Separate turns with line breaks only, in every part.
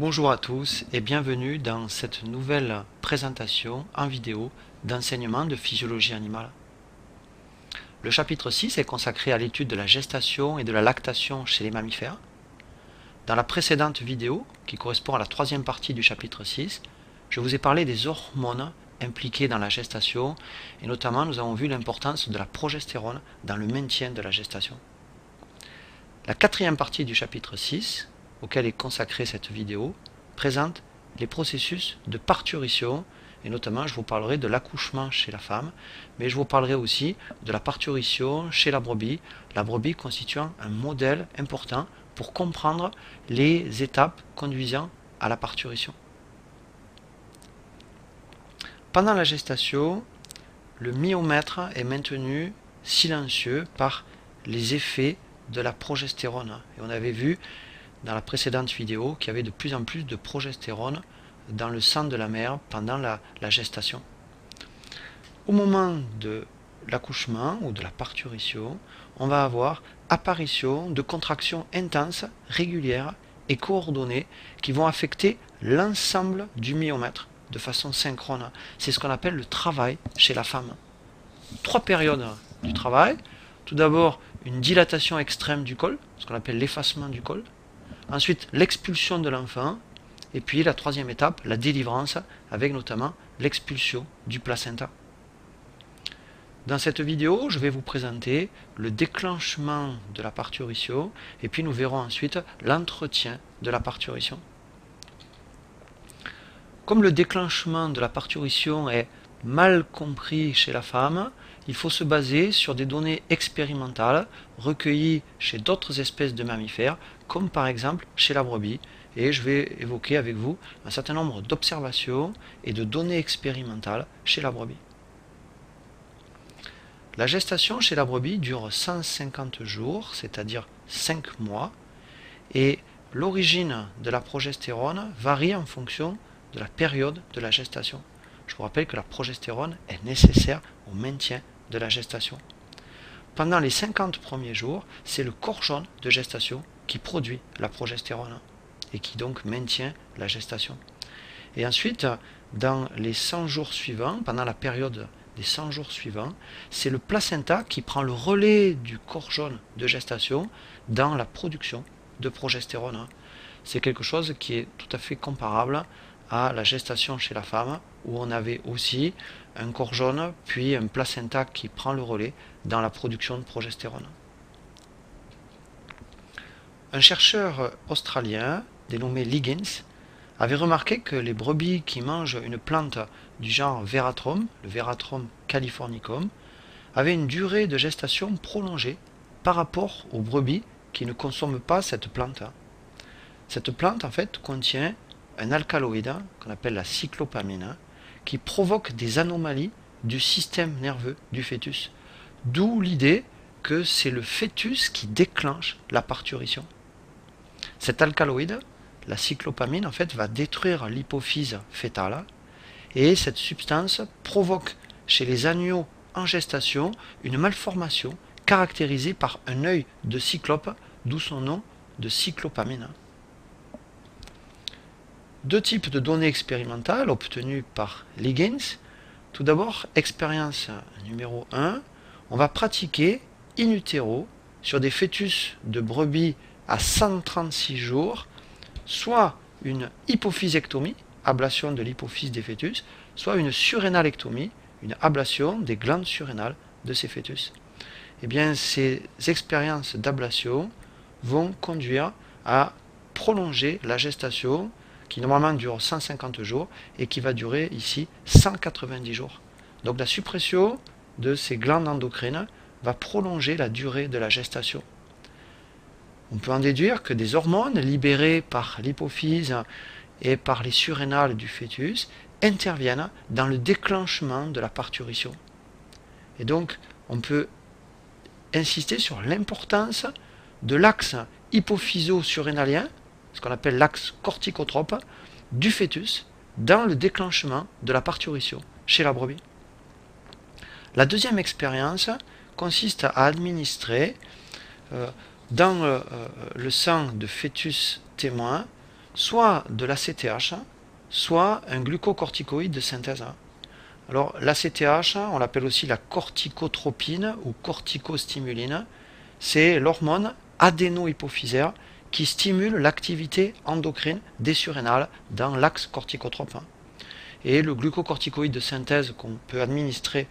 Bonjour à tous et bienvenue dans cette nouvelle présentation en vidéo d'enseignement de physiologie animale. Le chapitre 6 est consacré à l'étude de la gestation et de la lactation chez les mammifères. Dans la précédente vidéo, qui correspond à la troisième partie du chapitre 6, je vous ai parlé des hormones impliquées dans la gestation et notamment nous avons vu l'importance de la progestérone dans le maintien de la gestation. La quatrième partie du chapitre 6, auquel est consacrée cette vidéo, présente les processus de parturition et notamment je vous parlerai de l'accouchement chez la femme, mais je vous parlerai aussi de la parturition chez la brebis constituant un modèle important pour comprendre les étapes conduisant à la parturition. Pendant la gestation, le myomètre est maintenu silencieux par les effets de la progestérone. Et on avait vu dans la précédente vidéo qu'il y avait de plus en plus de progestérone dans le sang de la mère pendant la gestation. Au moment de l'accouchement ou de la parturition, on va avoir apparition de contractions intenses, régulières et coordonnées qui vont affecter l'ensemble du myomètre de façon synchrone. C'est ce qu'on appelle le travail chez la femme. Trois périodes du travail. Tout d'abord, une dilatation extrême du col, ce qu'on appelle l'effacement du col. Ensuite, l'expulsion de l'enfant. Et puis la troisième étape, la délivrance, avec notamment l'expulsion du placenta. Dans cette vidéo, je vais vous présenter le déclenchement de la parturition et puis nous verrons ensuite l'entretien de la parturition. Comme le déclenchement de la parturition est mal compris chez la femme, il faut se baser sur des données expérimentales recueillies chez d'autres espèces de mammifères, comme par exemple chez la brebis, et je vais évoquer avec vous un certain nombre d'observations et de données expérimentales chez la brebis. La gestation chez la brebis dure 150 jours, c'est-à-dire 5 mois, et l'origine de la progestérone varie en fonction de la période de la gestation. Je vous rappelle que la progestérone est nécessaire au maintien de la gestation. Pendant les 50 premiers jours, c'est le corps jaune de gestation qui produit la progestérone et qui donc maintient la gestation. Et ensuite, dans les 100 jours suivants, pendant la période des 100 jours suivants, c'est le placenta qui prend le relais du corps jaune de gestation dans la production de progestérone. C'est quelque chose qui est tout à fait comparable à la gestation chez la femme, où on avait aussi un corps jaune, puis un placenta qui prend le relais dans la production de progestérone. Un chercheur australien, dénommé Liggins, avait remarqué que les brebis qui mangent une plante du genre Veratrum, le Veratrum californicum, avaient une durée de gestation prolongée par rapport aux brebis qui ne consomment pas cette plante. Cette plante, en fait, contient un alcaloïde qu'on appelle la cyclopamine, qui provoque des anomalies du système nerveux du fœtus. D'où l'idée que c'est le fœtus qui déclenche la parturition. Cet alcaloïde, la cyclopamine, en fait, va détruire l'hypophyse fœtale et cette substance provoque chez les agneaux en gestation une malformation caractérisée par un œil de cyclope, d'où son nom de cyclopamine. Deux types de données expérimentales obtenues par Liggins. Tout d'abord, expérience numéro 1, on va pratiquer in utero sur des fœtus de brebis à 136 jours, soit une hypophysectomie, ablation de l'hypophyse des fœtus, soit une surrénalectomie, une ablation des glandes surrénales de ces fœtus. Eh bien, ces expériences d'ablation vont conduire à prolonger la gestation qui normalement dure 150 jours et qui va durer ici 190 jours. Donc la suppression de ces glandes endocrines va prolonger la durée de la gestation. On peut en déduire que des hormones libérées par l'hypophyse et par les surrénales du fœtus interviennent dans le déclenchement de la parturition. Et donc on peut insister sur l'importance de l'axe hypophyso-surrénalien, ce qu'on appelle l'axe corticotrope, du fœtus dans le déclenchement de la parturition chez la brebis. La deuxième expérience consiste à administrer dans le sang de fœtus témoin soit de l'ACTH, soit un glucocorticoïde de synthèse. Alors l'ACTH, on l'appelle aussi la corticotropine ou corticostimuline, c'est l'hormone adéno-hypophysaire qui stimule l'activité endocrine des surrénales dans l'axe corticotrope. Et le glucocorticoïde de synthèse qu'on peut administrer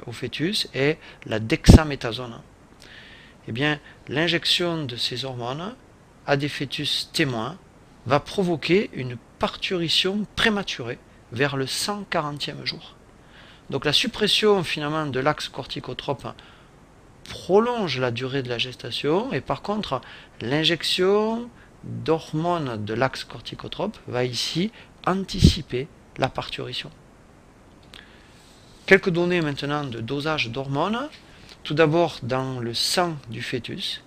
au fœtus est la dexaméthasone. Eh bien, l'injection de ces hormones à des fœtus témoins va provoquer une parturition prématurée vers le 140e jour. Donc la suppression finalement de l'axe corticotrope prolonge la durée de la gestation et par contre l'injection d'hormones de l'axe corticotrope va ici anticiper la parturition. Quelques données maintenant de dosage d'hormones. Tout d'abord dans le sang du fœtus.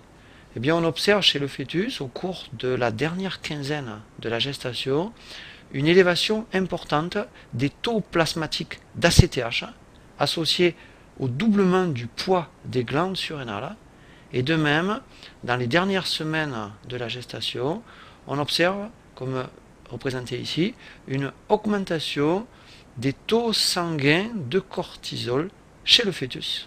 Eh bien, on observe chez le fœtus au cours de la dernière quinzaine de la gestation une élévation importante des taux plasmatiques d'ACTH associés au doublement du poids des glandes surrénales. Et de même, dans les dernières semaines de la gestation, on observe, comme représenté ici, une augmentation des taux sanguins de cortisol chez le fœtus.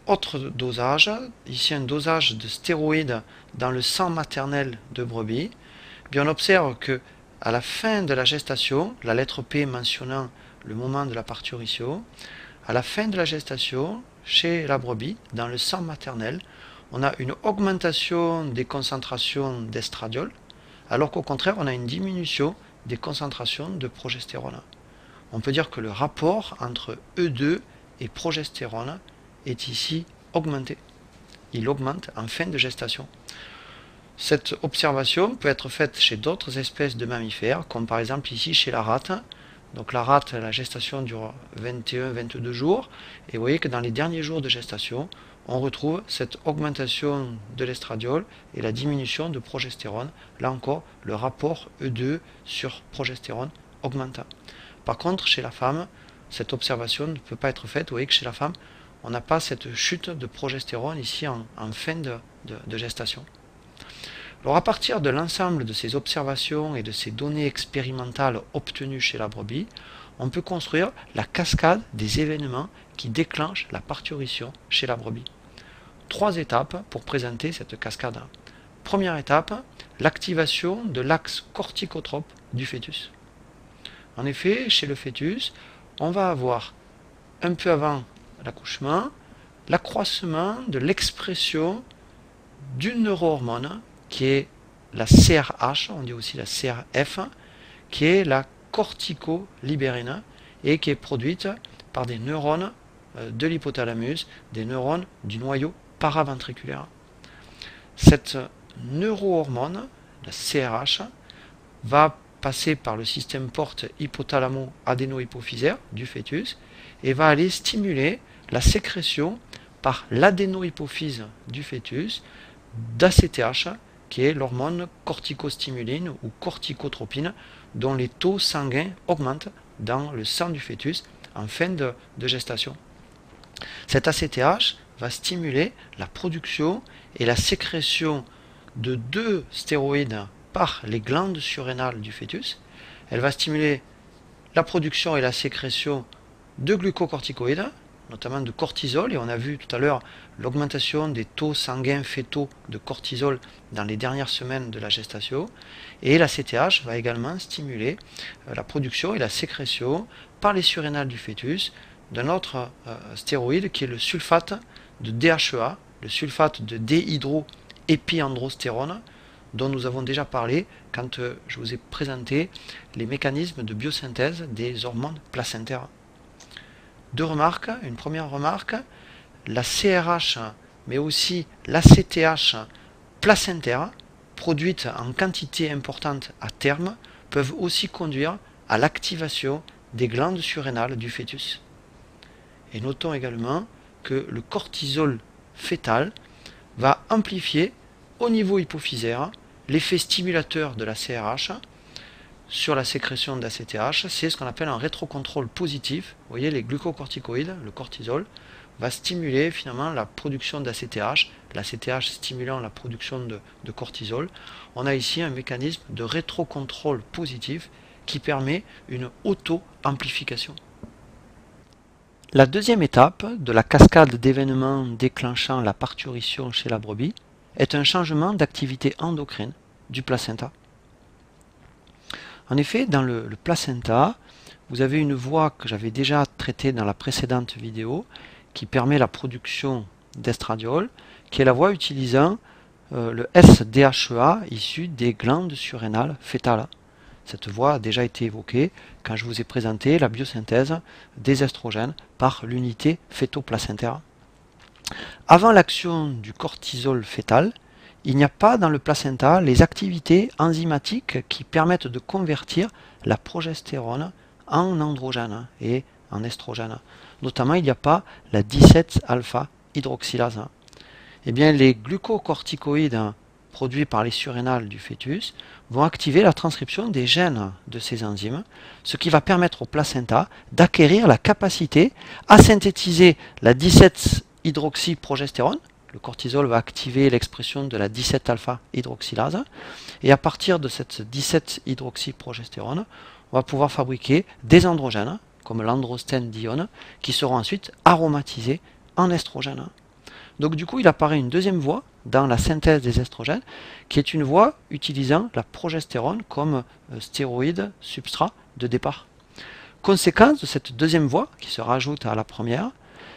Autre dosage, ici un dosage de stéroïdes dans le sang maternel de brebis. Bien, on observe que à la fin de la gestation, la lettre P mentionnant le moment de la parturition, à la fin de la gestation, chez la brebis, dans le sang maternel, on a une augmentation des concentrations d'estradiol, alors qu'au contraire, on a une diminution des concentrations de progestérone. On peut dire que le rapport entre E2 et progestérone est ici augmenté. Il augmente en fin de gestation. Cette observation peut être faite chez d'autres espèces de mammifères, comme par exemple ici chez la rate. Donc la rate, la gestation dure 21-22 jours, et vous voyez que dans les derniers jours de gestation, on retrouve cette augmentation de l'estradiol et la diminution de progestérone. Là encore, le rapport E2 sur progestérone augmente. Par contre, chez la femme, cette observation ne peut pas être faite. Vous voyez que chez la femme, on n'a pas cette chute de progestérone ici en fin de gestation. Alors à partir de l'ensemble de ces observations et de ces données expérimentales obtenues chez la brebis, on peut construire la cascade des événements qui déclenchent la parturition chez la brebis. 3 étapes pour présenter cette cascade. Première étape, l'activation de l'axe corticotrope du fœtus. En effet, chez le fœtus, on va avoir un peu avant l'accouchement, l'accroissement de l'expression d'une neurohormone qui est la CRH, on dit aussi la CRF, qui est la corticolibérine et qui est produite par des neurones de l'hypothalamus, des neurones du noyau paraventriculaire. Cette neurohormone, la CRH, va passer par le système porte hypothalamo-adéno-hypophysaire du fœtus et va aller stimuler la sécrétion par l'adénohypophyse du fœtus d'ACTH, qui est l'hormone corticostimuline ou corticotropine, dont les taux sanguins augmentent dans le sang du fœtus en fin de gestation. Cet ACTH va stimuler la production et la sécrétion de 2 stéroïdes par les glandes surrénales du fœtus. Elle va stimuler la production et la sécrétion de glucocorticoïdes, notamment de cortisol, et on a vu tout à l'heure l'augmentation des taux sanguins fœtaux de cortisol dans les dernières semaines de la gestation, et la CTH va également stimuler la production et la sécrétion par les surrénales du fœtus d'un autre stéroïde qui est le sulfate de DHEA, le sulfate de déhydroépiandrostérone, dont nous avons déjà parlé quand je vous ai présenté les mécanismes de biosynthèse des hormones placentaires. 2 remarques. Une première remarque, la CRH, mais aussi l'ACTH placentaire, produites en quantité importante à terme, peuvent aussi conduire à l'activation des glandes surrénales du fœtus. Et notons également que le cortisol fœtal va amplifier au niveau hypophysaire l'effet stimulateur de la CRH sur la sécrétion d'ACTH. C'est ce qu'on appelle un rétrocontrôle positif. Vous voyez les glucocorticoïdes, le cortisol, va stimuler finalement la production d'ACTH, l'ACTH stimulant la production de cortisol. On a ici un mécanisme de rétrocontrôle positif qui permet une auto-amplification. La deuxième étape de la cascade d'événements déclenchant la parturition chez la brebis est un changement d'activité endocrine du placenta. En effet, dans le placenta, vous avez une voie que j'avais déjà traitée dans la précédente vidéo qui permet la production d'estradiol, qui est la voie utilisant le SDHEA issu des glandes surrénales fœtales. Cette voie a déjà été évoquée quand je vous ai présenté la biosynthèse des estrogènes par l'unité fœto-placentaire. Avant l'action du cortisol fœtal, il n'y a pas dans le placenta les activités enzymatiques qui permettent de convertir la progestérone en androgène et en estrogène. Notamment, il n'y a pas la 17-alpha-hydroxylase. Eh bien, les glucocorticoïdes produits par les surrénales du fœtus vont activer la transcription des gènes de ces enzymes, ce qui va permettre au placenta d'acquérir la capacité à synthétiser la 17-hydroxyprogestérone. Le cortisol va activer l'expression de la 17-alpha-hydroxylase, et à partir de cette 17-hydroxyprogestérone, on va pouvoir fabriquer des androgènes, comme l'androstène-dione, qui seront ensuite aromatisés en estrogènes. Donc du coup, il apparaît une deuxième voie dans la synthèse des estrogènes, qui est une voie utilisant la progestérone comme stéroïde substrat de départ. Conséquence de cette deuxième voie, qui se rajoute à la première,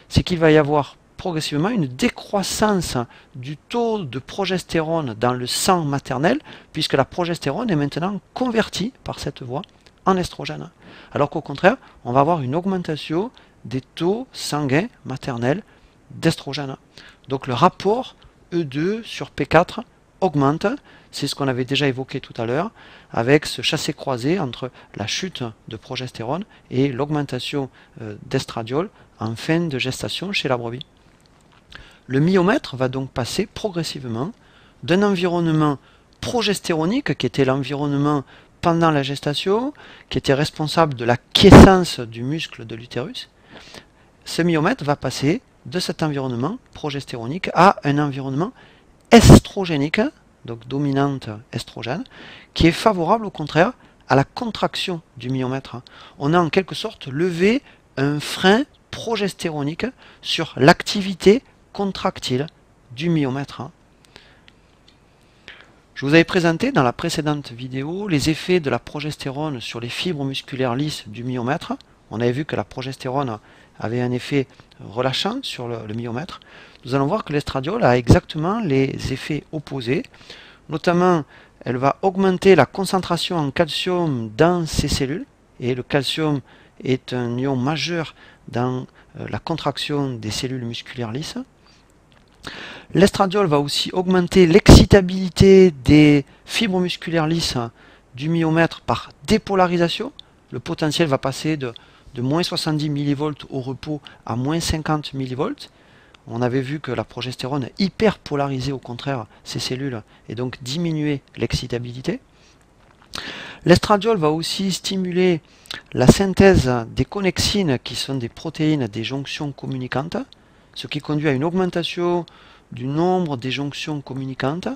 c'est qu'il va y avoir progressivement une décroissance du taux de progestérone dans le sang maternel, puisque la progestérone est maintenant convertie par cette voie en estrogène. Alors qu'au contraire, on va avoir une augmentation des taux sanguins maternels d'estrogène. Donc le rapport E2 sur P4 augmente, c'est ce qu'on avait déjà évoqué tout à l'heure, avec ce chassé-croisé entre la chute de progestérone et l'augmentation d'estradiol en fin de gestation chez la brebis. Le myomètre va donc passer progressivement d'un environnement progestéronique, qui était l'environnement pendant la gestation, qui était responsable de la quiescence du muscle de l'utérus. Ce myomètre va passer de cet environnement progestéronique à un environnement estrogénique, donc dominante estrogène, qui est favorable au contraire à la contraction du myomètre. On a en quelque sorte levé un frein progestéronique sur l'activité contractile du myomètre. Je vous avais présenté dans la précédente vidéo les effets de la progestérone sur les fibres musculaires lisses du myomètre. On avait vu que la progestérone avait un effet relâchant sur le myomètre. Nous allons voir que l'estradiol a exactement les effets opposés. Notamment, elle va augmenter la concentration en calcium dans ces cellules, et le calcium est un ion majeur dans la contraction des cellules musculaires lisses. L'estradiol va aussi augmenter l'excitabilité des fibres musculaires lisses du myomètre par dépolarisation. Le potentiel va passer de moins 70 mV au repos à moins 50 mV. On avait vu que la progestérone hyperpolarisait au contraire ces cellules et donc diminuait l'excitabilité. L'estradiol va aussi stimuler la synthèse des connexines, qui sont des protéines des jonctions communicantes, ce qui conduit à une augmentation du nombre des jonctions communicantes,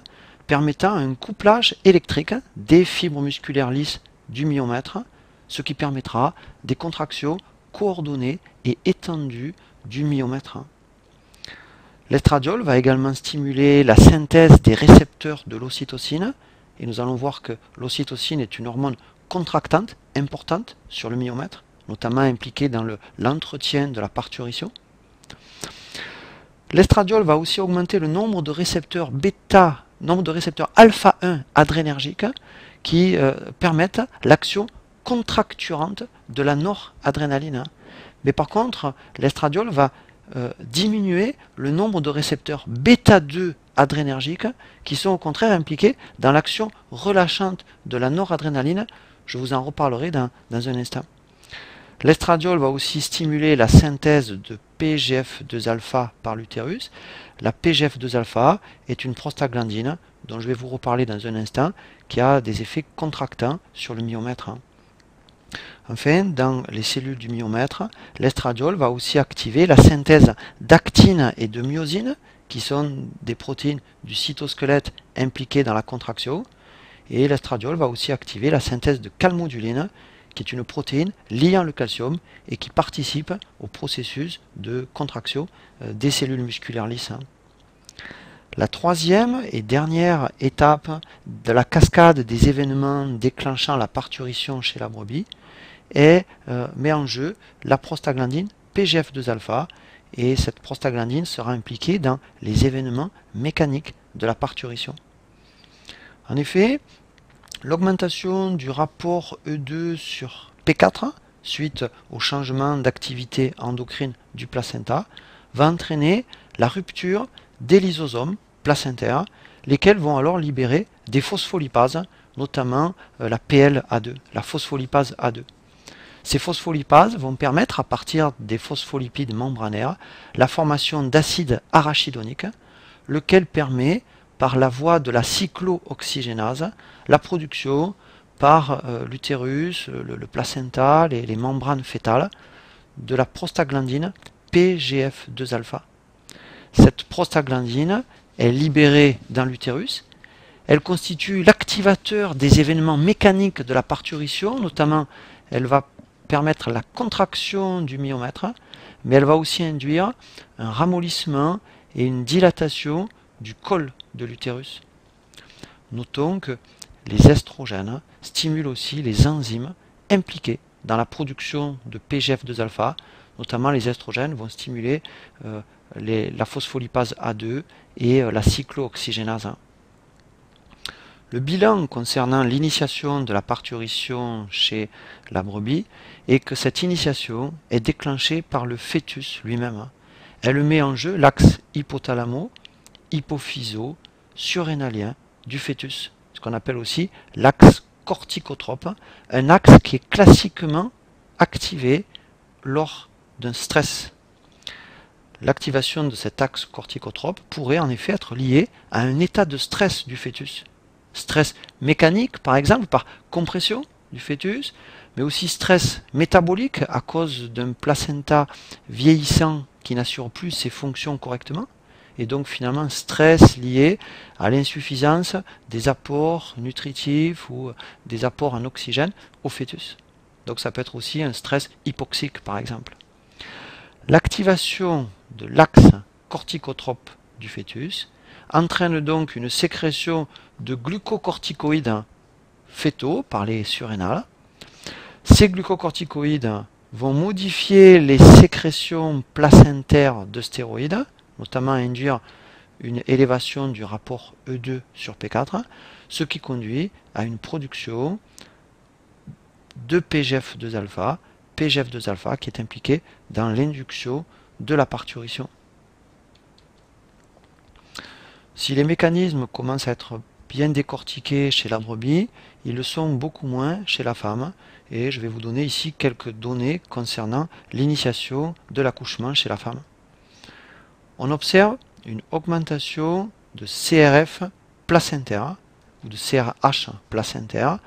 permettant un couplage électrique des fibres musculaires lisses du myomètre, ce qui permettra des contractions coordonnées et étendues du myomètre. L'estradiol va également stimuler la synthèse des récepteurs de l'ocytocine, et nous allons voir que l'ocytocine est une hormone contractante importante sur le myomètre, notamment impliquée dans l'entretien de la parturition. L'estradiol va aussi augmenter le nombre de récepteurs bêta, nombre de récepteurs alpha-1 adrénergiques qui permettent l'action contracturante de la noradrénaline. Mais par contre, l'estradiol va diminuer le nombre de récepteurs bêta-2 adrénergiques qui sont au contraire impliqués dans l'action relâchante de la noradrénaline. Je vous en reparlerai dans un instant. L'estradiol va aussi stimuler la synthèse de PGF2-alpha par l'utérus. La PGF2-alpha est une prostaglandine dont je vais vous reparler dans un instant, qui a des effets contractants sur le myomètre. Enfin, dans les cellules du myomètre, l'estradiol va aussi activer la synthèse d'actine et de myosine, qui sont des protéines du cytosquelette impliquées dans la contraction. Et l'estradiol va aussi activer la synthèse de calmoduline, qui est une protéine liant le calcium et qui participe au processus de contraction des cellules musculaires lisses. La troisième et dernière étape de la cascade des événements déclenchant la parturition chez la brebis met en jeu la prostaglandine PGF2-alpha, et cette prostaglandine sera impliquée dans les événements mécaniques de la parturition. En effet, l'augmentation du rapport E2 sur P4 suite au changement d'activité endocrine du placenta va entraîner la rupture des lysosomes placentaires, lesquels vont alors libérer des phospholipases, notamment la PLA2, la phospholipase A2. Ces phospholipases vont permettre, à partir des phospholipides membranaires, la formation d'acide arachidonique, lequel permet, par la voie de la cyclooxygénase, la production par l'utérus, le placenta, les membranes fœtales, de la prostaglandine PGF2-alpha. Cette prostaglandine est libérée dans l'utérus. Elle constitue l'activateur des événements mécaniques de la parturition, notamment elle va permettre la contraction du myomètre, mais elle va aussi induire un ramollissement et une dilatation du col de l'utérus. Notons que les estrogènes stimulent aussi les enzymes impliquées dans la production de PGF2-alpha, notamment les estrogènes vont stimuler la phospholipase A2 et la cyclooxygénase. Le bilan concernant l'initiation de la parturition chez la brebis est que cette initiation est déclenchée par le fœtus lui-même. Elle met en jeu l'axe hypothalamo-hypophyso-surrénalien du fœtus, ce qu'on appelle aussi l'axe corticotrope, un axe qui est classiquement activé lors d'un stress. L'activation de cet axe corticotrope pourrait en effet être liée à un état de stress du fœtus. Stress mécanique, par exemple, par compression du fœtus, mais aussi stress métabolique à cause d'un placenta vieillissant qui n'assure plus ses fonctions correctement, et donc finalement stress lié à l'insuffisance des apports nutritifs ou des apports en oxygène au fœtus. Donc ça peut être aussi un stress hypoxique, par exemple. L'activation de l'axe corticotrope du fœtus entraîne donc une sécrétion de glucocorticoïdes fœtaux par les surrénales. Ces glucocorticoïdes vont modifier les sécrétions placentaires de stéroïdes, notamment induire une élévation du rapport E2 sur P4, ce qui conduit à une production de PGF2-alpha, PGF2-alpha qui est impliqué dans l'induction de la parturition. Si les mécanismes commencent à être bien décortiqués chez la brebis, ils le sont beaucoup moins chez la femme, et je vais vous donner ici quelques données concernant l'initiation de l'accouchement chez la femme. On observe une augmentation de CRF placentaire ou de CRH placentaire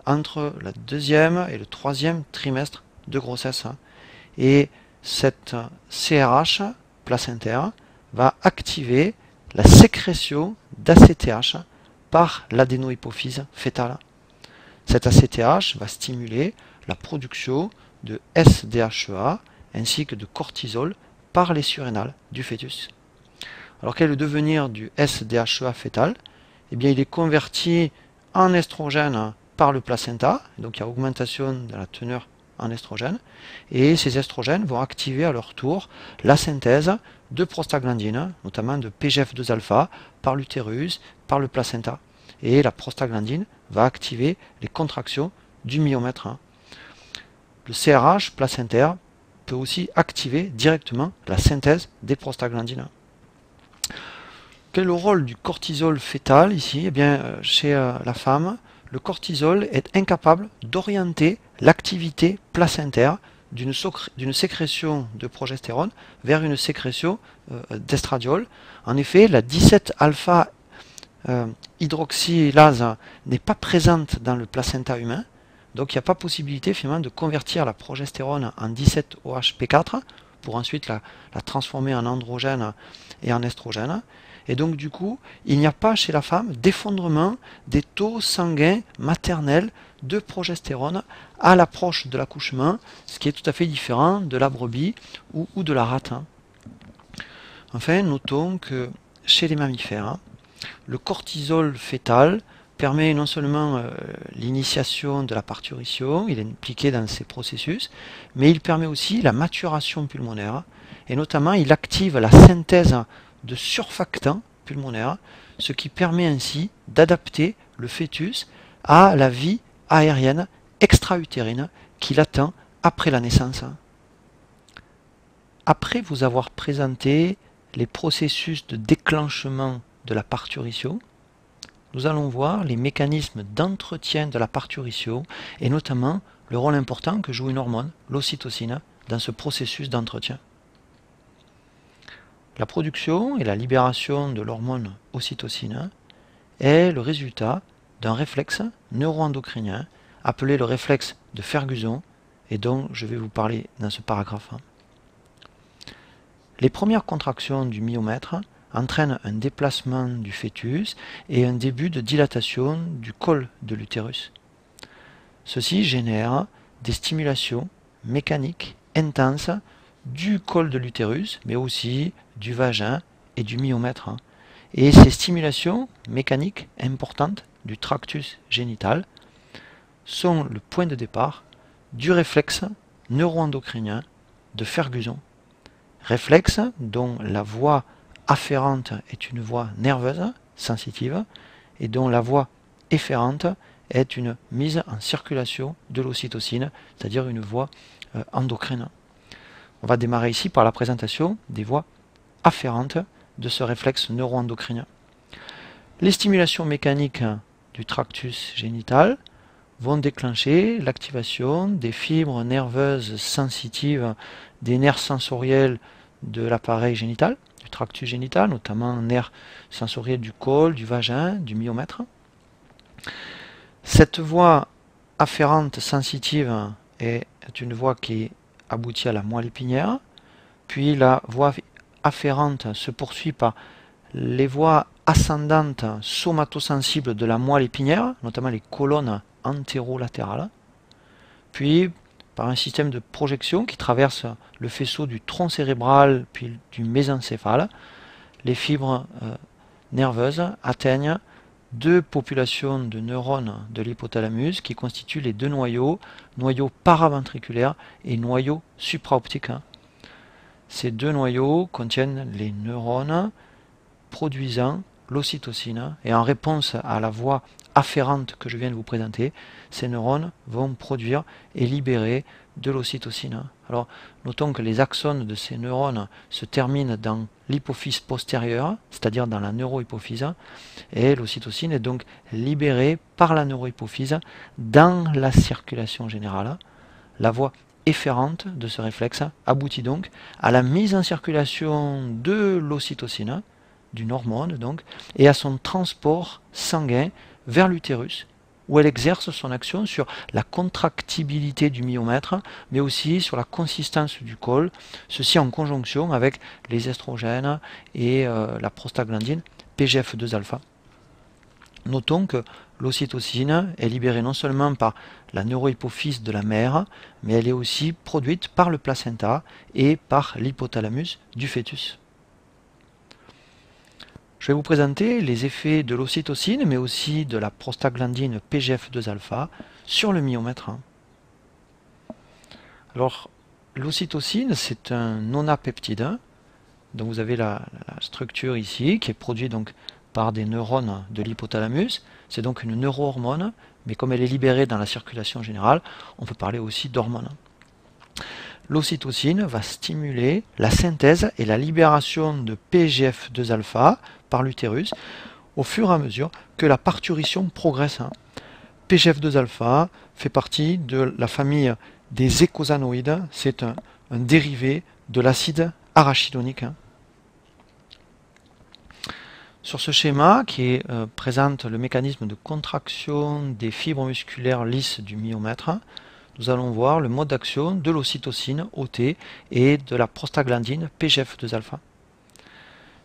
entre le deuxième et le troisième trimestre de grossesse. Et cette CRH placentaire va activer la sécrétion d'ACTH par l'adénohypophyse fœtale. Cet ACTH va stimuler la production de SDHEA ainsi que de cortisol par les surrénales du fœtus. Alors quel est le devenir du SDHEA fœtal? Eh bien, il est converti en estrogène par le placenta, donc il y a augmentation de la teneur en estrogène, et ces estrogènes vont activer à leur tour la synthèse de prostaglandine, notamment de PGF2-alpha, par l'utérus, par le placenta. Et la prostaglandine va activer les contractions du myomètre. Le CRH placentaire peut aussi activer directement la synthèse des prostaglandines. Quel est le rôle du cortisol fœtal ici? Eh bien, chez la femme, le cortisol est incapable d'orienter l'activité placentaire d'une sécrétion de progestérone vers une sécrétion d'estradiol. En effet, la 17-alpha hydroxylase n'est pas présente dans le placenta humain, Donc il n'y a pas possibilité finalement de convertir la progestérone en 17-OHP4 pour ensuite la transformer en androgène et en estrogène. Et donc du coup, il n'y a pas chez la femme d'effondrement des taux sanguins maternels de progestérone à l'approche de l'accouchement, ce qui est tout à fait différent de la brebis ou de la rate. Enfin, notons que chez les mammifères, le cortisol fœtal permet non seulement l'initiation de la parturition, il est impliqué dans ces processus, mais il permet aussi la maturation pulmonaire, et notamment il active la synthèse de surfactants pulmonaires, ce qui permet ainsi d'adapter le fœtus à la vie aérienne extra-utérine qu'il attend après la naissance. Après vous avoir présenté les processus de déclenchement de la parturition, nous allons voir les mécanismes d'entretien de la parturition et notamment le rôle important que joue une hormone, l'ocytocine, dans ce processus d'entretien. La production et la libération de l'hormone ocytocine est le résultat d'un réflexe neuroendocrinien appelé le réflexe de Ferguson et dont je vais vous parler dans ce paragraphe. Les premières contractions du myomètre entraînent un déplacement du fœtus et un début de dilatation du col de l'utérus. Ceci génère des stimulations mécaniques intenses du col de l'utérus, mais aussi du vagin et du myomètre. Et ces stimulations mécaniques importantes du tractus génital sont le point de départ du réflexe neuroendocrinien de Ferguson. Réflexe dont la voie afférente est une voie nerveuse, sensitive, et dont la voie efférente est une mise en circulation de l'ocytocine, c'est-à-dire une voie endocrine. On va démarrer ici par la présentation des voies afférentes de ce réflexe neuroendocrinien. Les stimulations mécaniques du tractus génital vont déclencher l'activation des fibres nerveuses sensitives des nerfs sensoriels de l'appareil génital, du tractus génital, notamment nerfs sensoriels du col, du vagin, du myomètre. Cette voie afférente sensitive est une voie qui aboutit à la moelle épinière, puis la voie afférente se poursuit par les voies ascendantes somatosensibles de la moelle épinière, notamment les colonnes antérolatérales, puis par un système de projection qui traverse le faisceau du tronc cérébral puis du mésencéphale, les fibres nerveuses atteignent deux populations de neurones de l'hypothalamus qui constituent les deux noyaux, noyau paraventriculaire et noyau supraoptique. Ces deux noyaux contiennent les neurones produisant l'ocytocine et en réponse à la voie afférente que je viens de vous présenter, ces neurones vont produire et libérer de l'ocytocine. Alors, notons que les axones de ces neurones se terminent dans l'hypophyse postérieure, c'est-à-dire dans la neurohypophyse, et l'ocytocine est donc libérée par la neurohypophyse dans la circulation générale. La voie efférente de ce réflexe aboutit donc à la mise en circulation de l'ocytocine, d'une hormone donc, et à son transport sanguin vers l'utérus, où elle exerce son action sur la contractibilité du myomètre, mais aussi sur la consistance du col, ceci en conjonction avec les estrogènes et la prostaglandine PGF2-alpha. Notons que l'ocytocine est libérée non seulement par la neurohypophyse de la mère, mais elle est aussi produite par le placenta et par l'hypothalamus du fœtus. Je vais vous présenter les effets de l'ocytocine, mais aussi de la prostaglandine PGF2-alpha sur le myomètre. Alors, l'ocytocine, c'est un nonapeptide, dont vous avez la structure ici, qui est produite donc par des neurones de l'hypothalamus. C'est donc une neurohormone, mais comme elle est libérée dans la circulation générale, on peut parler aussi d'hormone. L'ocytocine va stimuler la synthèse et la libération de PGF2-alpha par l'utérus au fur et à mesure que la parturition progresse. PGF2-alpha fait partie de la famille des eicosanoïdes, c'est un dérivé de l'acide arachidonique. Sur ce schéma qui présente le mécanisme de contraction des fibres musculaires lisses du myomètre, nous allons voir le mode d'action de l'ocytocine OT et de la prostaglandine PGF2-alpha.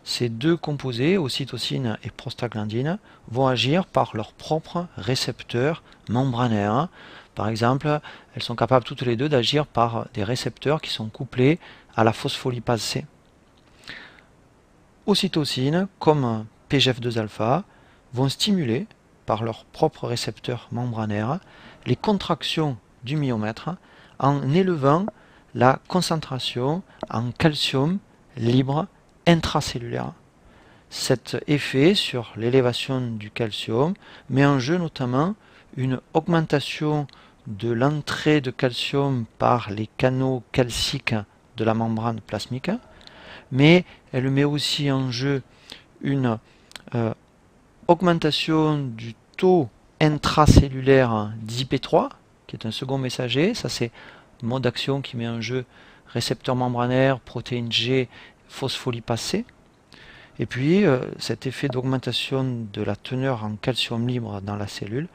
Ces deux composés, ocytocine et prostaglandine, vont agir par leurs propres récepteurs membranaires. Par exemple, elles sont capables toutes les deux d'agir par des récepteurs qui sont couplés à la phospholipase C. Ocytocine, comme PGF2-alpha, vont stimuler, par leurs propres récepteurs membranaires, les contractions du myomètre en élevant la concentration en calcium libre intracellulaire. Cet effet sur l'élévation du calcium met en jeu notamment une augmentation de l'entrée de calcium par les canaux calciques de la membrane plasmique, mais elle met aussi en jeu une augmentation du taux intracellulaire d'IP3, qui est un second messager. Ça, c'est le mode d'action qui met en jeu récepteur membranaire, protéine G, phospholipase C. Et puis, cet effet d'augmentation de la teneur en calcium libre dans la cellule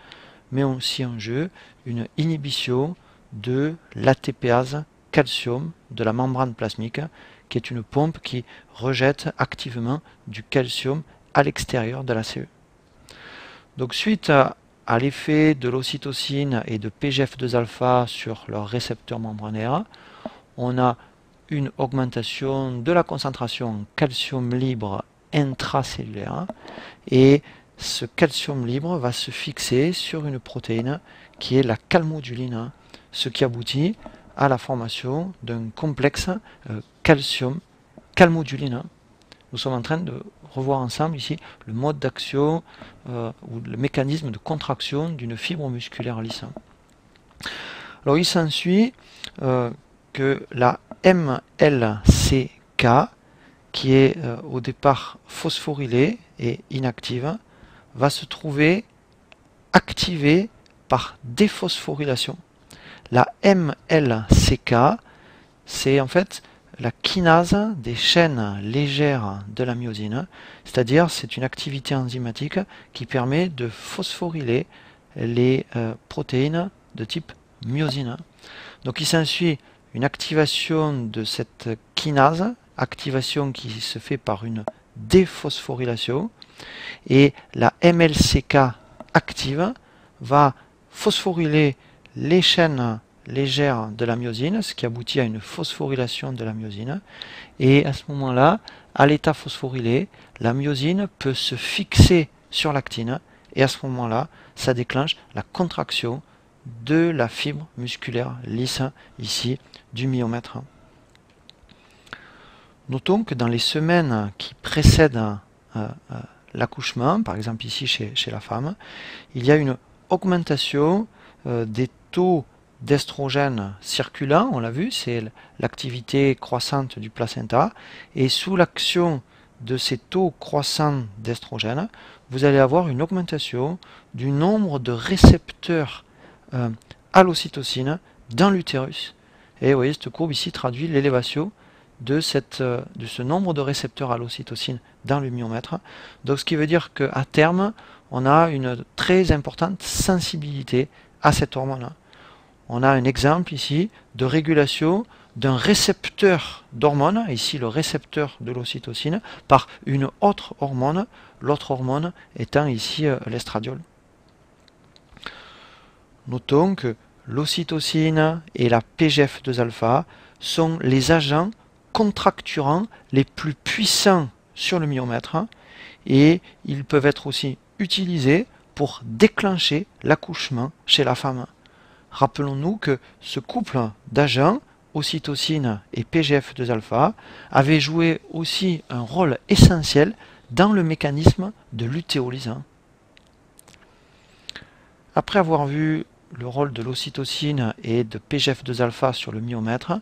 met aussi en jeu une inhibition de l'ATPase calcium de la membrane plasmique, qui est une pompe qui rejette activement du calcium à l'extérieur de la cellule. Donc suite à l'effet de l'ocytocine et de PGF2-alpha sur leurs récepteurs membranaires, on a une augmentation de la concentration en calcium libre intracellulaire, et ce calcium libre va se fixer sur une protéine qui est la calmoduline, ce qui aboutit à la formation d'un complexe calcium-calmoduline. Nous sommes en train de revoir ensemble ici le mode d'action ou le mécanisme de contraction d'une fibre musculaire lisse. Alors il s'ensuit que la MLCK, qui est au départ phosphorylée et inactive, va se trouver activée par déphosphorylation. La MLCK, c'est en fait la kinase des chaînes légères de la myosine, c'est-à-dire c'est une activité enzymatique qui permet de phosphoryler les protéines de type myosine. Donc il s'ensuit une activation de cette kinase, activation qui se fait par une déphosphorylation, et la MLCK active va phosphoryler les chaînes légères de la myosine, ce qui aboutit à une phosphorylation de la myosine, et à ce moment-là, à l'état phosphorylé, la myosine peut se fixer sur l'actine, et à ce moment-là, ça déclenche la contraction de la fibre musculaire lisse, ici, du myomètre. Notons que dans les semaines qui précèdent l'accouchement, par exemple ici chez la femme, il y a une augmentation des taux d'estrogène circulant, on l'a vu, c'est l'activité croissante du placenta, et sous l'action de ces taux croissants d'estrogène, vous allez avoir une augmentation du nombre de récepteurs à l'ocytocine dans l'utérus. Et vous voyez, cette courbe ici traduit l'élévation de ce nombre de récepteurs à l'ocytocine dans le myomètre. Donc ce qui veut dire qu'à terme, on a une très importante sensibilité à cette hormone. On a un exemple ici de régulation d'un récepteur d'hormone, ici le récepteur de l'ocytocine, par une autre hormone, l'autre hormone étant ici l'estradiol. Notons que l'ocytocine et la PGF2-alpha sont les agents contracturants les plus puissants sur le myomètre, et ils peuvent être aussi utilisés pour déclencher l'accouchement chez la femme. Rappelons-nous que ce couple d'agents, ocytocine et PGF2-alpha, avait joué aussi un rôle essentiel dans le mécanisme de lutéolyse. Après avoir vu le rôle de l'ocytocine et de PGF2-alpha sur le myomètre,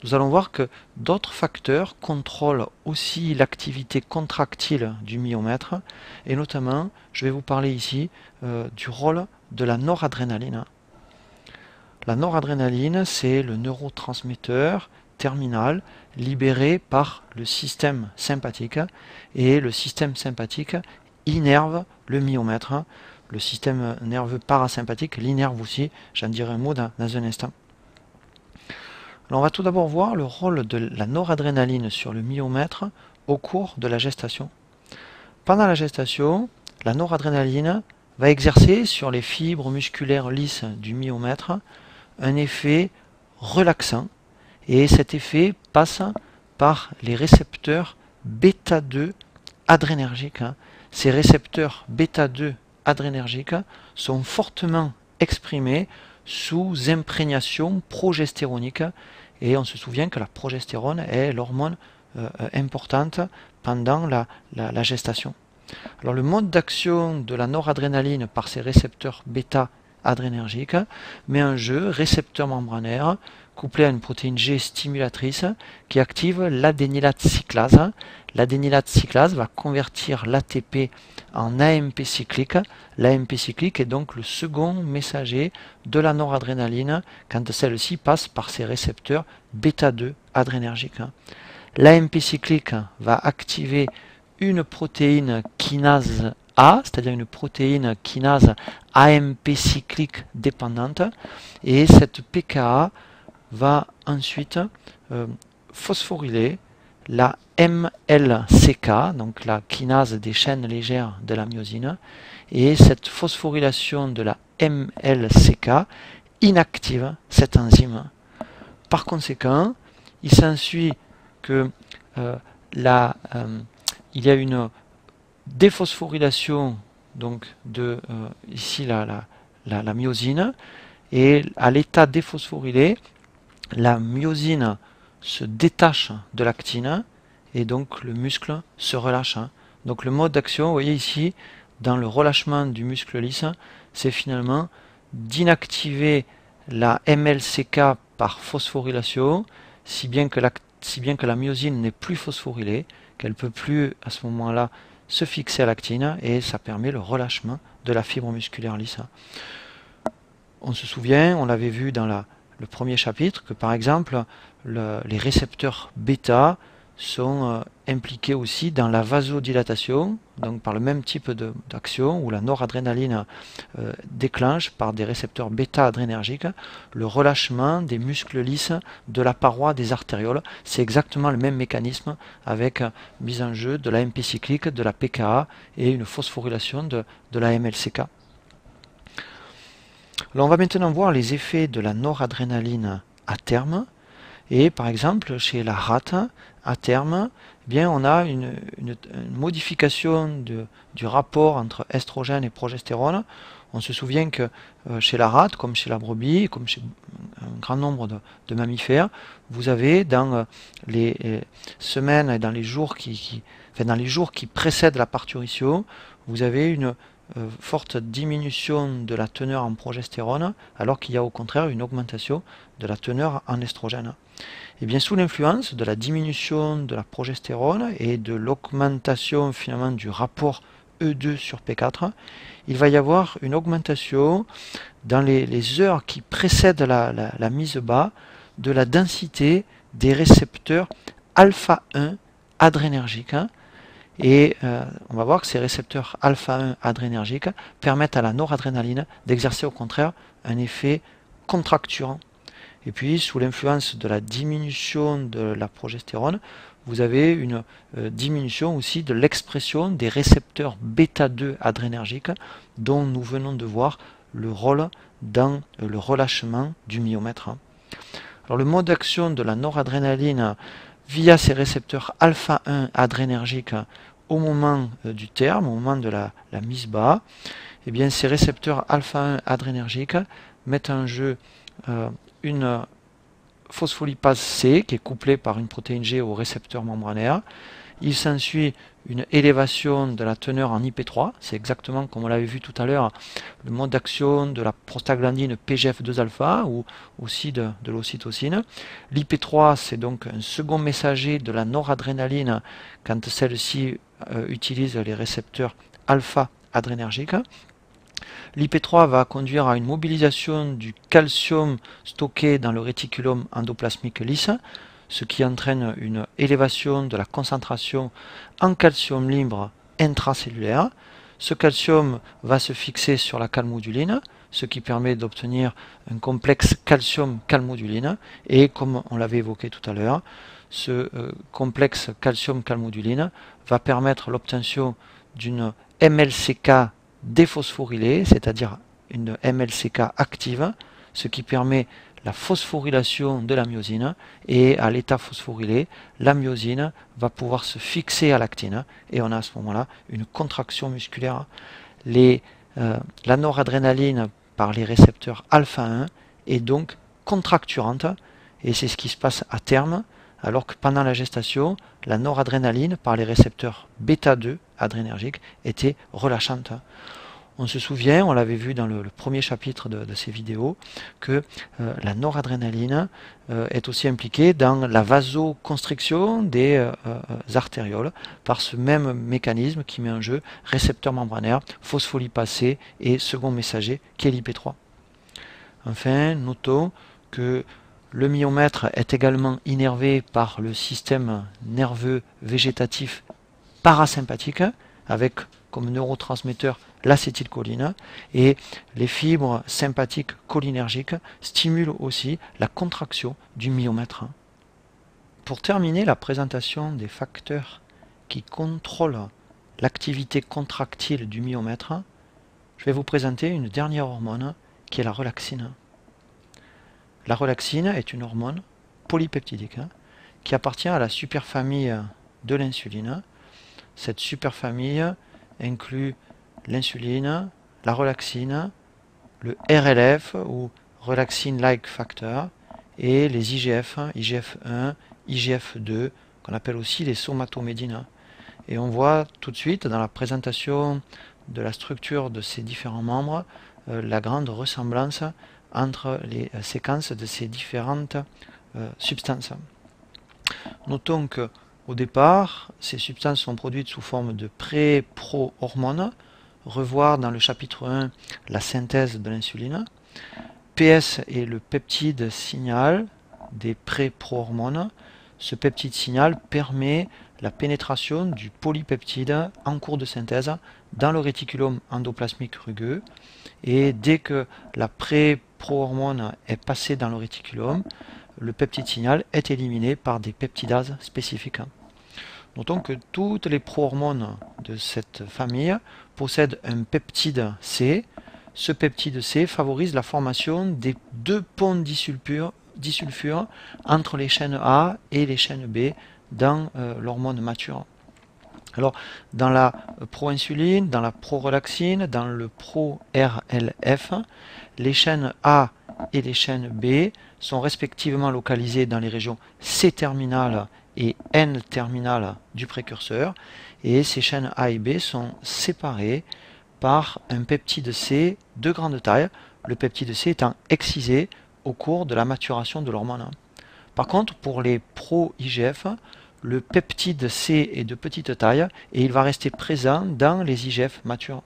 nous allons voir que d'autres facteurs contrôlent aussi l'activité contractile du myomètre, et notamment, je vais vous parler ici du rôle de la noradrénaline. La noradrénaline, c'est le neurotransmetteur terminal libéré par le système sympathique, et le système sympathique innerve le myomètre. Le système nerveux parasympathique l'innerve aussi, j'en dirai un mot dans un instant. Alors on va tout d'abord voir le rôle de la noradrénaline sur le myomètre au cours de la gestation. Pendant la gestation, la noradrénaline va exercer sur les fibres musculaires lisses du myomètre un effet relaxant, et cet effet passe par les récepteurs bêta-2 adrénergiques. Ces récepteurs bêta-2 adrénergiques sont fortement exprimés sous imprégnation progestéronique, et on se souvient que la progestérone est l'hormone importante pendant la gestation. Alors le mode d'action de la noradrénaline par ces récepteurs bêta adrénergiques met en jeu récepteurs membranaires couplés à une protéine G stimulatrice qui active l'adénylate cyclase. L'adénylate cyclase va convertir l'ATP en AMP cyclique. L'AMP cyclique est donc le second messager de la noradrénaline quand celle-ci passe par ces récepteurs bêta-2 adrénergiques. L'AMP cyclique va activer une protéine kinase A, c'est-à-dire une protéine kinase AMP cyclique dépendante, et cette pKa va ensuite phosphoryler la MLCK, donc la kinase des chaînes légères de la myosine, et cette phosphorylation de la MLCK inactive cette enzyme. Par conséquent, il s'ensuit que il y a une déphosphorylation donc de ici la myosine, et à l'état déphosphorylé, la myosine se détache de l'actine et donc le muscle se relâche. Donc le mode d'action, vous voyez ici, dans le relâchement du muscle lisse, c'est finalement d'inactiver la MLCK par phosphorylation, si bien que la myosine n'est plus phosphorylée, qu'elle ne peut plus à ce moment-là se fixer à l'actine, et ça permet le relâchement de la fibre musculaire lisse. On se souvient, on l'avait vu dans le premier chapitre, que par exemple les récepteurs bêta sont impliqués aussi dans la vasodilatation, donc par le même type d'action où la noradrénaline déclenche par des récepteurs bêta-adrénergiques le relâchement des muscles lisses de la paroi des artérioles. C'est exactement le même mécanisme avec mise en jeu de l'AMP cyclique, de la pKa et une phosphorylation de la MLCK. Alors on va maintenant voir les effets de la noradrénaline à terme. Et par exemple, chez la rate, à terme, eh bien, on a une modification du rapport entre estrogène et progestérone. On se souvient que chez la rate, comme chez la brebis, comme chez un grand nombre de mammifères, vous avez dans les semaines et dans les jours qui précèdent la parturition, vous avez une forte diminution de la teneur en progestérone, alors qu'il y a au contraire une augmentation de la teneur en estrogène. Et bien sous l'influence de la diminution de la progestérone et de l'augmentation finalement du rapport E2 sur P4, il va y avoir une augmentation dans les heures qui précèdent la mise bas de la densité des récepteurs alpha 1 adrénergiques. Et on va voir que ces récepteurs alpha 1 adrénergiques permettent à la noradrénaline d'exercer au contraire un effet contracturant. Et puis sous l'influence de la diminution de la progestérone, vous avez une diminution aussi de l'expression des récepteurs bêta-2 adrénergiques dont nous venons de voir le rôle dans le relâchement du myomètre. Alors le mode d'action de la noradrénaline via ces récepteurs alpha 1 adrénergiques au moment du terme, au moment de la mise bas, eh bien ces récepteurs alpha 1 adrénergiques mettent en jeu une phospholipase C qui est couplée par une protéine G au récepteur membranaire. Il s'ensuit une élévation de la teneur en IP3, c'est exactement comme on l'avait vu tout à l'heure, le mode d'action de la prostaglandine PGF2-alpha ou aussi de l'ocytocine. L'IP3 c'est donc un second messager de la noradrénaline quand celle-ci utilise les récepteurs alpha adrénergiques. L'IP3 va conduire à une mobilisation du calcium stocké dans le réticulum endoplasmique lisse. ce qui entraîne une élévation de la concentration en calcium libre intracellulaire. Ce calcium va se fixer sur la calmoduline, ce qui permet d'obtenir un complexe calcium-calmoduline. Et comme on l'avait évoqué tout à l'heure, ce complexe calcium-calmoduline va permettre l'obtention d'une MLCK déphosphorylée, c'est-à-dire une MLCK active, ce qui permet la phosphorylation de la myosine, et à l'état phosphorylé, la myosine va pouvoir se fixer à l'actine et on a à ce moment-là une contraction musculaire. La noradrénaline par les récepteurs alpha 1 est donc contracturante et c'est ce qui se passe à terme, alors que pendant la gestation, la noradrénaline par les récepteurs bêta 2 adrénergiques était relâchante. On se souvient, on l'avait vu dans le premier chapitre de ces vidéos, que la noradrénaline est aussi impliquée dans la vasoconstriction des artérioles par ce même mécanisme qui met en jeu récepteur membranaire, phospholipase C et second messager qui est l'IP3. Enfin, notons que le myomètre est également innervé par le système nerveux végétatif parasympathique avec comme neurotransmetteur l'acétylcholine, et les fibres sympathiques cholinergiques stimulent aussi la contraction du myomètre. Pour terminer la présentation des facteurs qui contrôlent l'activité contractile du myomètre, je vais vous présenter une dernière hormone qui est la relaxine. La relaxine est une hormone polypeptidique qui appartient à la superfamille de l'insuline. Cette superfamille inclut l'insuline, la relaxine, le RLF ou relaxine-like factor et les IGF, IGF1, IGF2 qu'on appelle aussi les somatomédines. Et on voit tout de suite dans la présentation de la structure de ces différents membres la grande ressemblance entre les séquences de ces différentes substances. Notons que au départ, ces substances sont produites sous forme de pré-pro-hormones. Revoir dans le chapitre 1 la synthèse de l'insuline. PS est le peptide signal des pré-pro-hormones. Ce peptide signal permet la pénétration du polypeptide en cours de synthèse dans le réticulum endoplasmique rugueux. Et dès que la pré-pro-hormone est passée dans le réticulum, le peptide signal est éliminé par des peptidases spécifiques. Notons que toutes les prohormones de cette famille possèdent un peptide C. Ce peptide C favorise la formation des deux ponts disulfure entre les chaînes A et les chaînes B dans l'hormone mature. Alors, dans la proinsuline, dans la prorelaxine, dans le pro-RLF, les chaînes A et les chaînes B sont respectivement localisées dans les régions C-terminale et N-terminale du précurseur, et ces chaînes A et B sont séparées par un peptide C de grande taille, le peptide C étant excisé au cours de la maturation de l'hormone. Par contre, pour les pro-IGF, le peptide C est de petite taille et il va rester présent dans les IGF matures.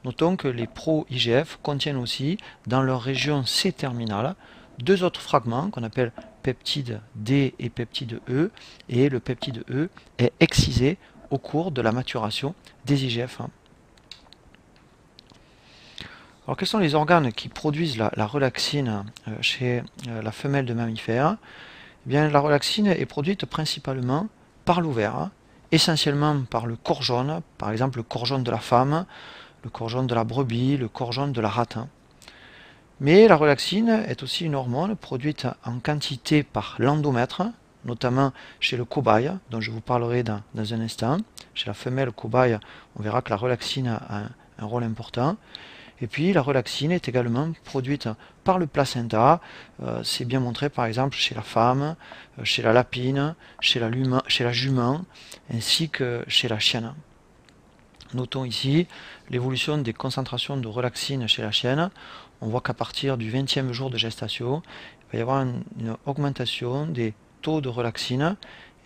Notons que les pro-IGF contiennent aussi, dans leur région C-terminale, deux autres fragments qu'on appelle peptide D et peptide E, et le peptide E est excisé au cours de la maturation des IGF. Alors quels sont les organes qui produisent la relaxine chez la femelle de mammifère? Eh bien, la relaxine est produite principalement par l'ovaire, essentiellement par le corps jaune, par exemple le corps jaune de la femme, le corps jaune de la brebis, le corps jaune de la rate. Mais la relaxine est aussi une hormone produite en quantité par l'endomètre, notamment chez le cobaye, dont je vous parlerai dans un instant. Chez la femelle cobaye, on verra que la relaxine a un rôle important. Et puis la relaxine est également produite par le placenta. C'est bien montré par exemple chez la femme, chez la lapine, chez la jument, ainsi que chez la chienne. Notons ici l'évolution des concentrations de relaxine chez la chienne. On voit qu'à partir du 20e jour de gestation, il va y avoir une augmentation des taux de relaxine.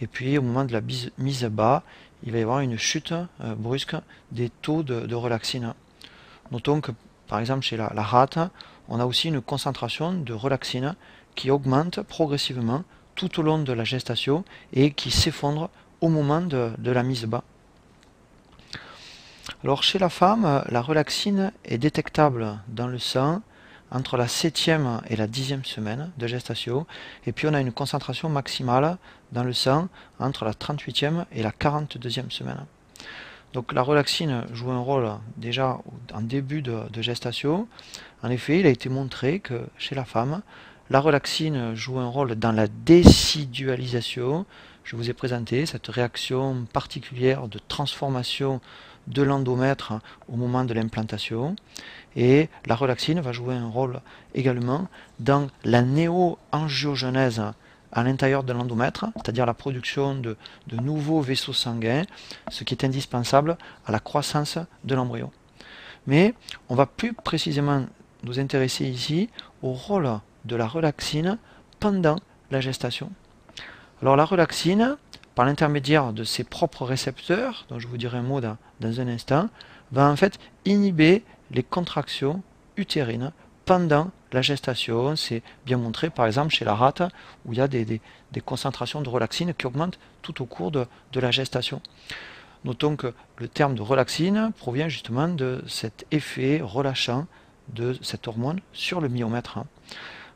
Et puis au moment de la mise bas, il va y avoir une chute brusque des taux de relaxine. Notons que par exemple chez la rate, on a aussi une concentration de relaxine qui augmente progressivement tout au long de la gestation et qui s'effondre au moment de la mise bas. Alors chez la femme, la relaxine est détectable dans le sang entre la 7e et la 10e semaine de gestation, et puis on a une concentration maximale dans le sang entre la 38e et la 42e semaine. Donc la relaxine joue un rôle déjà en début de gestation. En effet, il a été montré que chez la femme, la relaxine joue un rôle dans la désidualisation. Je vous ai présenté cette réaction particulière de transformation de l'endomètre au moment de l'implantation. Et la relaxine va jouer un rôle également dans la néo-angiogenèse à l'intérieur de l'endomètre, c'est-à-dire la production de nouveaux vaisseaux sanguins, ce qui est indispensable à la croissance de l'embryon. Mais on va plus précisément nous intéresser ici au rôle de la relaxine pendant la gestation. Alors la relaxine, par l'intermédiaire de ses propres récepteurs, dont je vous dirai un mot dans un instant, va en fait inhiber les contractions utérines pendant la gestation. C'est bien montré par exemple chez la rate où il y a des concentrations de relaxine qui augmentent tout au cours de la gestation. Notons que le terme de relaxine provient justement de cet effet relâchant de cette hormone sur le myomètre.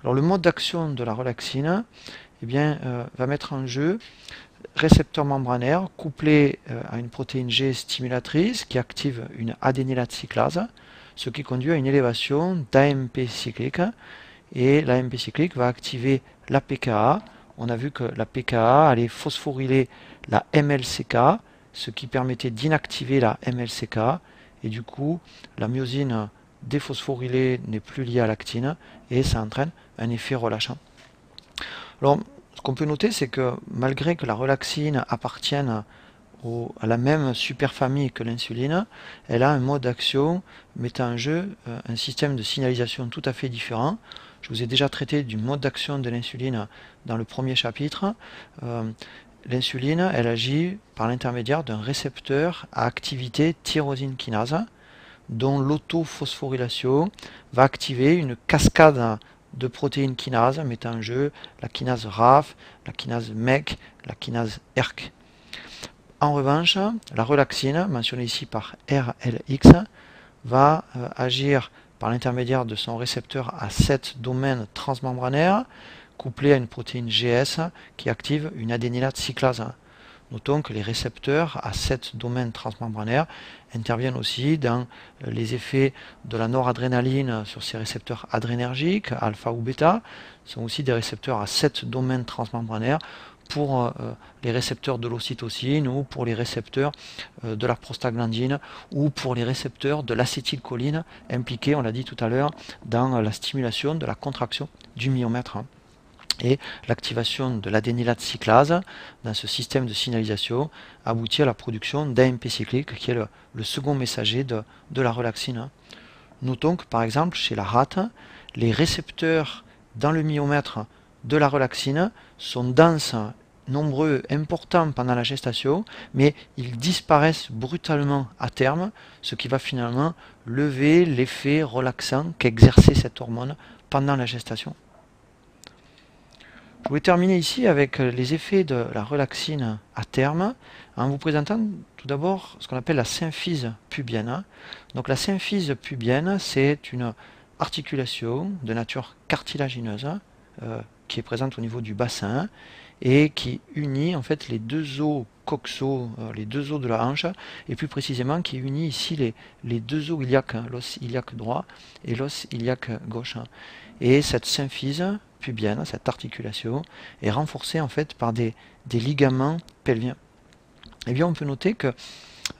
Alors le mode d'action de la relaxine va mettre en jeu récepteur membranaire couplé à une protéine G stimulatrice qui active une adénylate cyclase, ce qui conduit à une élévation d'AMP cyclique, et l'AMP cyclique va activer la PKA. On a vu que la PKA allait phosphoryler la MLCK, ce qui permettait d'inactiver la MLCK, et du coup la myosine déphosphorylée n'est plus liée à l'actine et ça entraîne un effet relâchant. Alors ce qu'on peut noter, c'est que malgré que la relaxine appartienne à la même superfamille que l'insuline, elle a un mode d'action mettant en jeu un système de signalisation tout à fait différent. Je vous ai déjà traité du mode d'action de l'insuline dans le premier chapitre. L'insuline, elle agit par l'intermédiaire d'un récepteur à activité tyrosine kinase, dont l'autophosphorylation va activer une cascade de protéines kinases mettant en jeu la kinase RAF, la kinase MEK, la kinase ERK. En revanche, la relaxine, mentionnée ici par RLX, va agir par l'intermédiaire de son récepteur à 7 domaines transmembranaires, couplé à une protéine GS qui active une adénylate cyclase. Notons que les récepteurs à 7 domaines transmembranaires interviennent aussi dans les effets de la noradrénaline sur ces récepteurs adrénergiques, alpha ou bêta. Ce sont aussi des récepteurs à 7 domaines transmembranaires pour les récepteurs de l'ocytocine ou pour les récepteurs de la prostaglandine ou pour les récepteurs de l'acétylcholine impliqués, on l'a dit tout à l'heure, dans la stimulation de la contraction du myomètre. Et l'activation de l'adénylate cyclase dans ce système de signalisation aboutit à la production d'AMP cyclique qui est le second messager de la relaxine. Notons que par exemple chez la rate, les récepteurs dans le myomètre de la relaxine sont denses, nombreux, importants pendant la gestation, mais ils disparaissent brutalement à terme, ce qui va finalement lever l'effet relaxant qu'exerçait cette hormone pendant la gestation. Je vais terminer ici avec les effets de la relaxine à terme en vous présentant tout d'abord ce qu'on appelle la symphyse pubienne. Donc la symphyse pubienne, c'est une articulation de nature cartilagineuse qui est présente au niveau du bassin et qui unit en fait les deux os coxaux, les deux os de la hanche, et plus précisément qui unit ici les deux os iliaques, l'os iliaque droit et l'os iliaque gauche. Et cette symphyse pubienne, cette articulation, est renforcée en fait par des ligaments pelviens. Et bien on peut noter que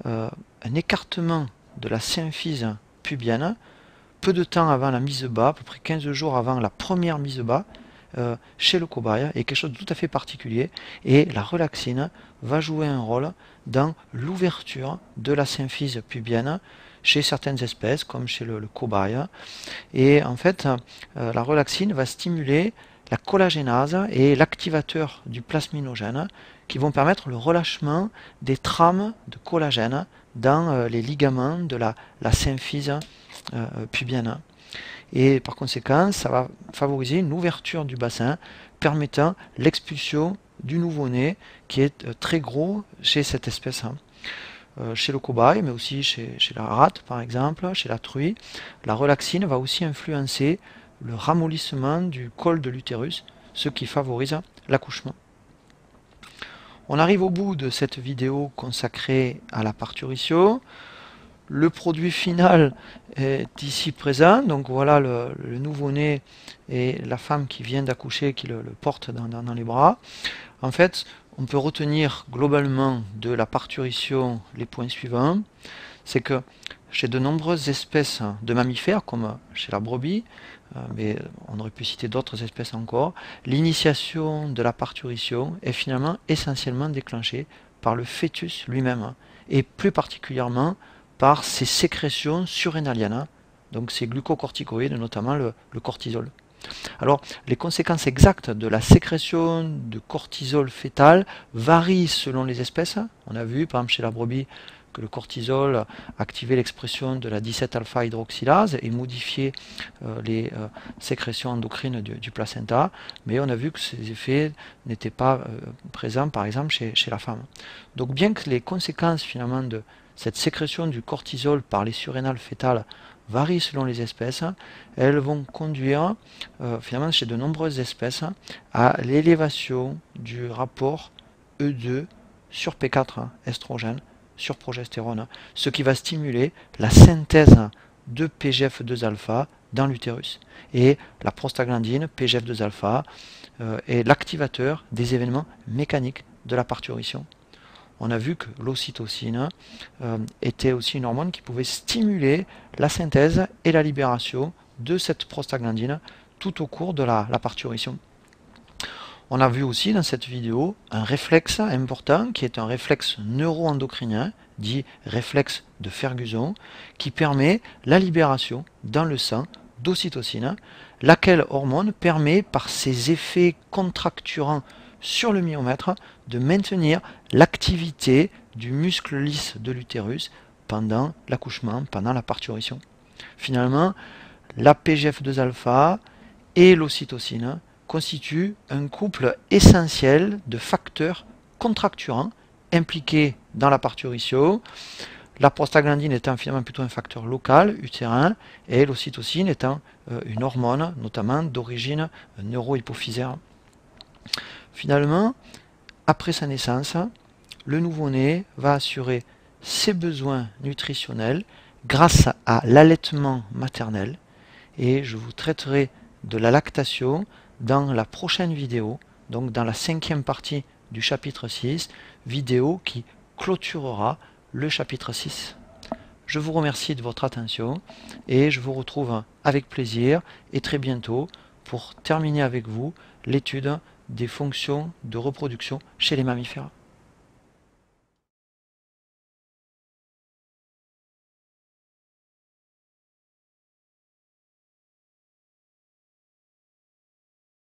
un écartement de la symphyse pubienne, peu de temps avant la mise bas, à peu près 15 jours avant la première mise bas, chez le cobaye, est quelque chose de tout à fait particulier, et la relaxine va jouer un rôle dans l'ouverture de la symphyse pubienne chez certaines espèces, comme chez le cobaye. Et en fait, la relaxine va stimuler la collagénase et l'activateur du plasminogène qui vont permettre le relâchement des trames de collagène dans les ligaments de la symphyse pubienne. Et par conséquent, ça va favoriser une ouverture du bassin permettant l'expulsion du nouveau-né qui est très gros chez cette espèce. Chez le cobaye, mais aussi chez la rate par exemple, chez la truie, la relaxine va aussi influencer le ramollissement du col de l'utérus, ce qui favorise l'accouchement. On arrive au bout de cette vidéo consacrée à la parturition. Le produit final est ici présent, donc voilà le nouveau-né et la femme qui vient d'accoucher qui le porte dans les bras. En fait, on peut retenir globalement de la parturition les points suivants. C'est que chez de nombreuses espèces de mammifères, comme chez la brebis, mais on aurait pu citer d'autres espèces encore, l'initiation de la parturition est finalement essentiellement déclenchée par le fœtus lui-même, et plus particulièrement par ses sécrétions surrénaliennes, donc ces glucocorticoïdes, notamment le cortisol. Alors, les conséquences exactes de la sécrétion de cortisol fœtal varient selon les espèces. On a vu, par exemple, chez la brebis, que le cortisol activait l'expression de la 17-alpha-hydroxylase et modifiait les sécrétions endocrines du placenta, mais on a vu que ces effets n'étaient pas présents, par exemple, chez la femme. Donc, bien que les conséquences, finalement, de cette sécrétion du cortisol par les surrénales fœtales varient selon les espèces, elles vont conduire finalement chez de nombreuses espèces à l'élévation du rapport E2 sur P4 estrogène sur progestérone, ce qui va stimuler la synthèse de PGF2-alpha dans l'utérus. Et la prostaglandine PGF2-alpha est l'activateur des événements mécaniques de la parturition. On a vu que l'ocytocine était aussi une hormone qui pouvait stimuler la synthèse et la libération de cette prostaglandine tout au cours de la parturition. On a vu aussi dans cette vidéo un réflexe important qui est un réflexe neuro-endocrinien, dit réflexe de Ferguson, qui permet la libération dans le sang d'ocytocine, laquelle hormone permet par ses effets contracturants sur le myomètre de maintenir l'activité du muscle lisse de l'utérus pendant l'accouchement, pendant la parturition. Finalement, la PGF2-alpha et l'ocytocine constituent un couple essentiel de facteurs contracturants impliqués dans la parturition, la prostaglandine étant finalement plutôt un facteur local, utérin, et l'ocytocine étant une hormone, notamment d'origine neuro-hypophysaire. Finalement, après sa naissance, le nouveau-né va assurer ses besoins nutritionnels grâce à l'allaitement maternel, et je vous traiterai de la lactation dans la prochaine vidéo, donc dans la 5e partie du chapitre 6, vidéo qui clôturera le chapitre 6. Je vous remercie de votre attention et je vous retrouve avec plaisir et très bientôt pour terminer avec vous l'étude des fonctions de reproduction chez les mammifères.